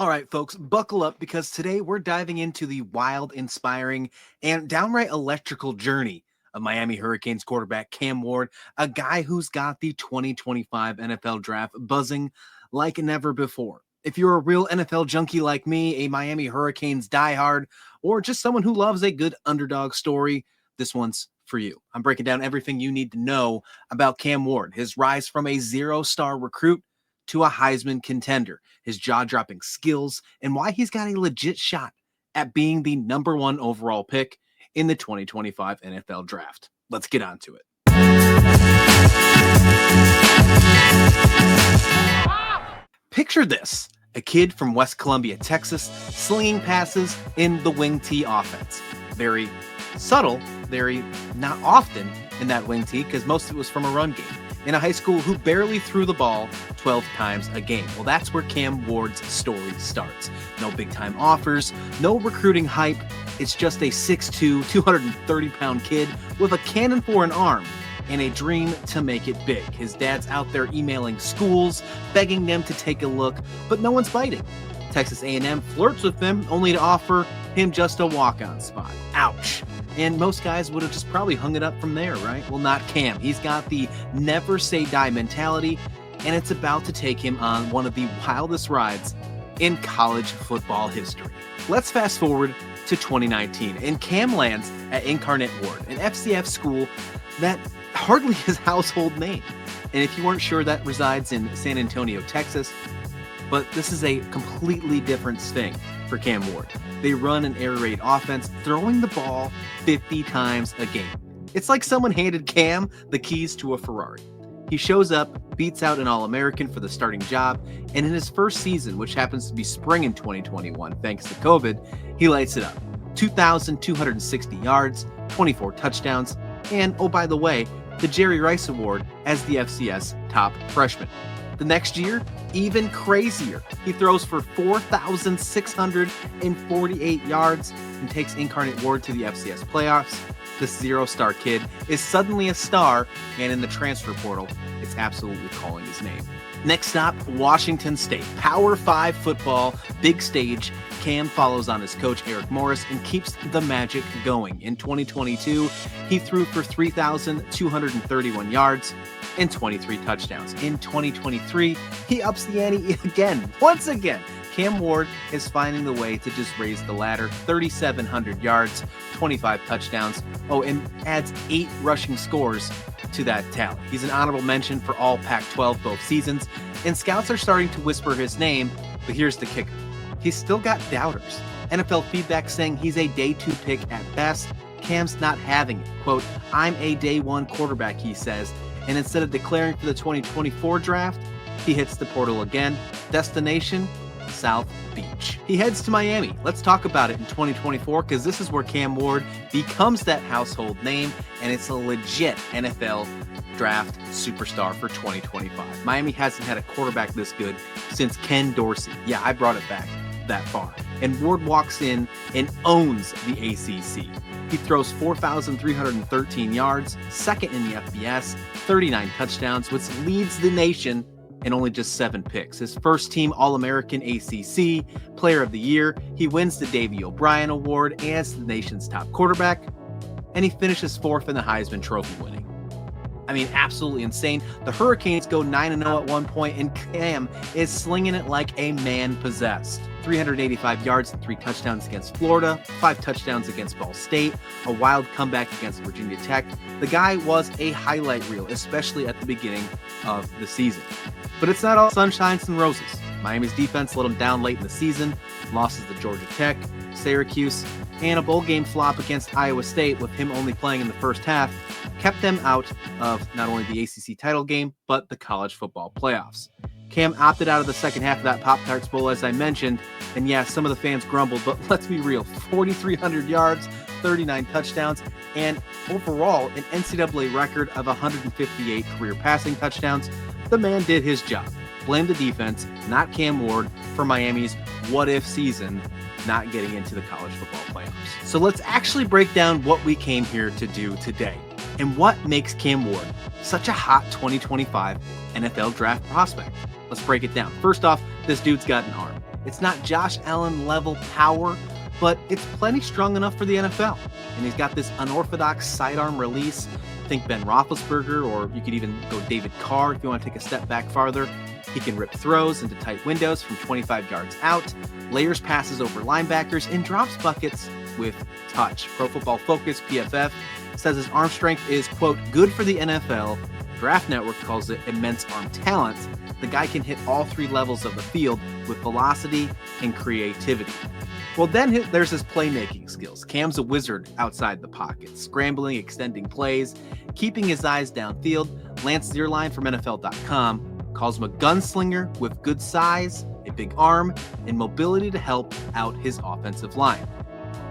All right, folks, buckle up because today we're diving into the wild, inspiring, and downright electrical journey of Miami Hurricanes quarterback Cam Ward, a guy who's got the 2025 NFL draft buzzing like never before. If you're a real NFL junkie like me, a Miami Hurricanes diehard, or just someone who loves a good underdog story, this one's for you. I'm breaking down everything you need to know about Cam Ward, his rise from a zero-star recruit to a Heisman contender, his jaw-dropping skills, and why he's got a legit shot at being the number one overall pick in the 2025 NFL Draft. Let's get on to it. Picture this, a kid from West Columbia, Texas, slinging passes in the wing tee offense. Very subtle, very not often in that wing tee because most of it was from a run game. In a high school who barely threw the ball 12 times a game. Well, that's where Cam Ward's story starts. No big-time offers, no recruiting hype. It's just a 6'2", 230-pound kid with a cannon for an arm and a dream to make it big. His dad's out there emailing schools, begging them to take a look, but no one's biting. Texas A&M flirts with him, only to offer him just a walk-on spot. Ouch. And most guys would have just probably hung it up from there, right? Well, not Cam. He's got the never say die mentality, and it's about to take him on one of the wildest rides in college football history. Let's fast forward to 2019, and Cam lands at Incarnate Word, an FCS school that hardly is a household name. And if you weren't sure, that resides in San Antonio, Texas. But this is a completely different thing for Cam Ward. They run an air raid offense, throwing the ball 50 times a game. It's like someone handed Cam the keys to a Ferrari. He shows up, beats out an All-American for the starting job, and in his first season, which happens to be spring in 2021 thanks to COVID, he lights it up. 2,260 yards, 24 touchdowns, and, oh by the way, the Jerry Rice Award as the FCS top freshman. The next year, even crazier. He throws for 4,648 yards and takes Incarnate Word to the FCS playoffs. This zero-star kid is suddenly a star, and in the transfer portal, it's absolutely calling his name. Next stop, Washington State. Power 5 football, big stage. Cam follows on his coach, Eric Morris, and keeps the magic going. In 2022, he threw for 3,231 yards and 23 touchdowns. In 2023, he ups the ante again. Once again, Cam Ward is finding the way to just raise the ladder. 3,700 yards, 25 touchdowns. Oh, and adds 8 rushing scores to that tally. He's an honorable mention for all Pac-12 both seasons, and scouts are starting to whisper his name, but here's the kicker. He's still got doubters. NFL feedback saying he's a day 2 pick at best. Cam's not having it. Quote, "I'm a day 1 quarterback," he says. And instead of declaring for the 2024 draft, he hits the portal again. Destination, South Beach. He heads to Miami. Let's talk about it in 2024 because this is where Cam Ward becomes that household name, and it's a legit NFL draft superstar for 2025. Miami hasn't had a quarterback this good since Ken Dorsey. Yeah, I brought it back that far. And Ward walks in and owns the ACC. He throws 4,313 yards, second in the FBS, 39 touchdowns, which leads the nation in only just 7 picks. His first team All-American ACC Player of the Year. He wins the Davey O'Brien Award as the nation's top quarterback, and he finishes 4th in the Heisman Trophy winning. I mean, absolutely insane. The Hurricanes go 9-0 at one point, and Cam is slinging it like a man possessed. 385 yards and 3 touchdowns against Florida, 5 touchdowns against Ball State, a wild comeback against Virginia Tech. The guy was a highlight reel, especially at the beginning of the season. But it's not all sunshines and roses. Miami's defense let him down late in the season, losses to Georgia Tech, Syracuse, and a bowl game flop against Iowa State with him only playing in the first half kept them out of not only the ACC title game, but the college football playoffs. Cam opted out of the second half of that Pop-Tarts Bowl, as I mentioned, and yeah, some of the fans grumbled, but let's be real, 4,300 yards, 39 touchdowns, and overall an NCAA record of 158 career passing touchdowns. The man did his job. Blame the defense, not Cam Ward, for Miami's what-if season not getting into the college football playoffs. So let's actually break down what we came here to do today and what makes Cam Ward such a hot 2025 NFL draft prospect. Let's break it down. First off, this dude's got an arm. It's not Josh Allen level power, but it's plenty strong enough for the NFL. And he's got this unorthodox sidearm release. Think Ben Roethlisberger, or you could even go David Carr if you want to take a step back farther. He can rip throws into tight windows from 25 yards out, layers passes over linebackers, and drops buckets with touch. Pro Football Focus, PFF, says his arm strength is, quote, good for the NFL. Draft Network calls it immense arm talent. The guy can hit all three levels of the field with velocity and creativity. Well, then there's his playmaking skills. Cam's a wizard outside the pocket, scrambling, extending plays, keeping his eyes downfield. Lance Zierlein from NFL.com calls him a gunslinger with good size, a big arm, and mobility to help out his offensive line.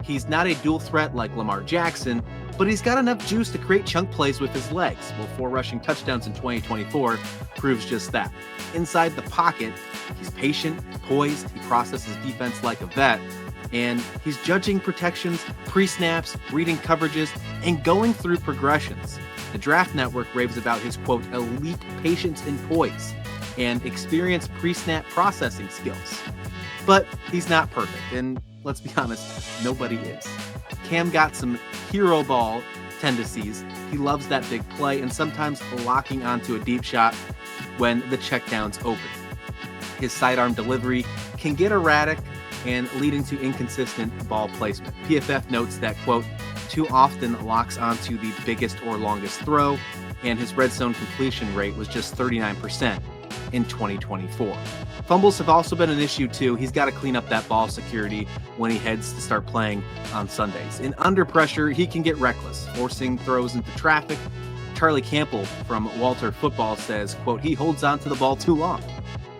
He's not a dual threat like Lamar Jackson, but he's got enough juice to create chunk plays with his legs. Well, 4 rushing touchdowns in 2024 proves just that. Inside the pocket, he's patient, poised, he processes defense like a vet, and he's judging protections, pre-snaps, reading coverages, and going through progressions. The Draft Network raves about his, quote, elite patience and poise and experienced pre-snap processing skills. But he's not perfect, and let's be honest, nobody is. Cam got some hero ball tendencies. He loves that big play and sometimes locking onto a deep shot when the checkdown's open. His sidearm delivery can get erratic and leading to inconsistent ball placement. PFF notes that, quote, too often locks onto the biggest or longest throw, and his red zone completion rate was just 39% in 2024. Fumbles have also been an issue too. He's got to clean up that ball security when he heads to start playing on Sundays. And under pressure, he can get reckless, forcing throws into traffic. Charlie Campbell from Walter Football says, quote, he holds on to the ball too long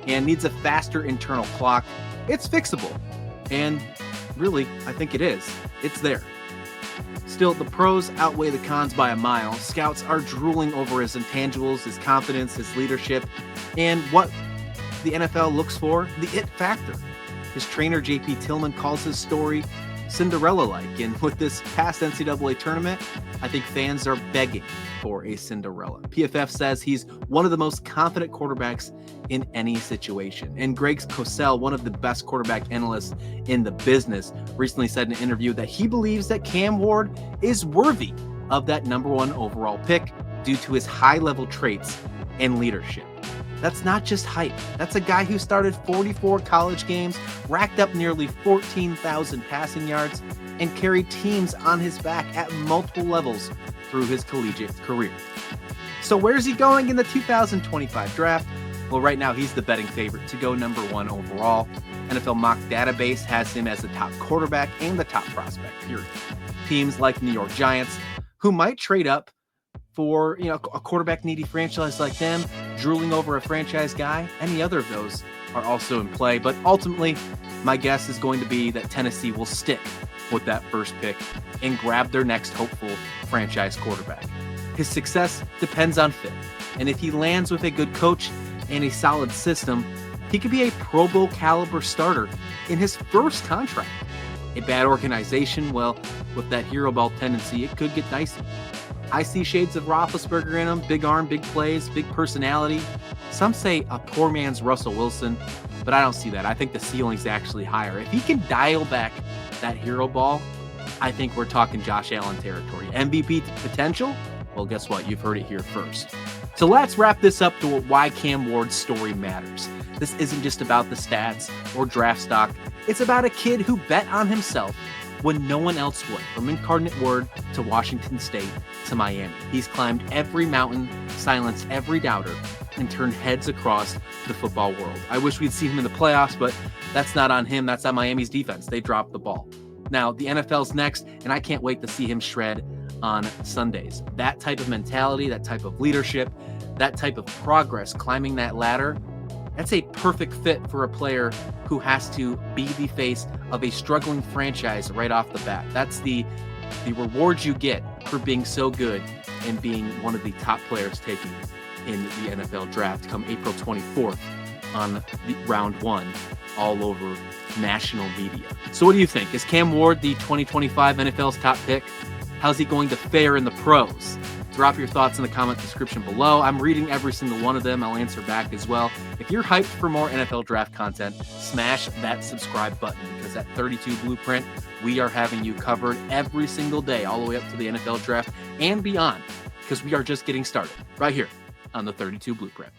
and needs a faster internal clock. It's fixable. And really, I think it is. It's there. Still, the pros outweigh the cons by a mile. Scouts are drooling over his intangibles, his confidence, his leadership, and what the NFL looks for, the it factor. His trainer, JP Tillman, calls his story Cinderella-like. And with this past NCAA tournament, I think fans are begging for a Cinderella. PFF says he's one of the most confident quarterbacks in any situation. And Greg Cosell, one of the best quarterback analysts in the business, recently said in an interview that he believes that Cam Ward is worthy of that #1 overall pick due to his high-level traits and leadership. That's not just hype. That's a guy who started 44 college games, racked up nearly 14,000 passing yards, and carried teams on his back at multiple levels through his collegiate career. So where's he going in the 2025 draft? Well, right now he's the betting favorite to go #1 overall. NFL Mock Database has him as the top quarterback and the top prospect, period. Teams like New York Giants, who might trade up for, a quarterback needy franchise like them, drooling over a franchise guy, any other of those are also in play. But ultimately, my guess is going to be that Tennessee will stick with that first pick and grab their next hopeful franchise quarterback. His success depends on fit. And if he lands with a good coach and a solid system, he could be a Pro Bowl caliber starter in his first contract. A bad organization, well, with that hero ball tendency, it could get dicey. I see shades of Roethlisberger in him, big arm, big plays, big personality. Some say a poor man's Russell Wilson, but I don't see that. I think the ceiling's actually higher. If he can dial back that hero ball, I think we're talking Josh Allen territory. MVP potential? Well, guess what? You've heard it here first. So let's wrap this up to why Cam Ward's story matters. This isn't just about the stats or draft stock. It's about a kid who bet on himself when no one else would. From Incarnate Word to Washington State to Miami, he's climbed every mountain, silenced every doubter, and turned heads across the football world. I wish we'd seen him in the playoffs, but that's not on him. That's on Miami's defense. They dropped the ball. Now, the NFL's next, and I can't wait to see him shred on Sundays. That type of mentality, that type of leadership, that type of progress, climbing that ladder, that's a perfect fit for a player who has to be the face of a struggling franchise right off the bat. That's the reward you get for being so good and being one of the top players taken in the NFL draft come April 24th on the round 1 all over national media. So what do you think? Is Cam Ward the 2025 NFL's top pick? How's he going to fare in the pros? Drop your thoughts in the comment description below. I'm reading every single one of them. I'll answer back as well. If you're hyped for more NFL draft content, smash that subscribe button, because at 32 Blueprint, we are having you covered every single day, all the way up to the NFL draft and beyond, because we are just getting started right here on the 32 Blueprint.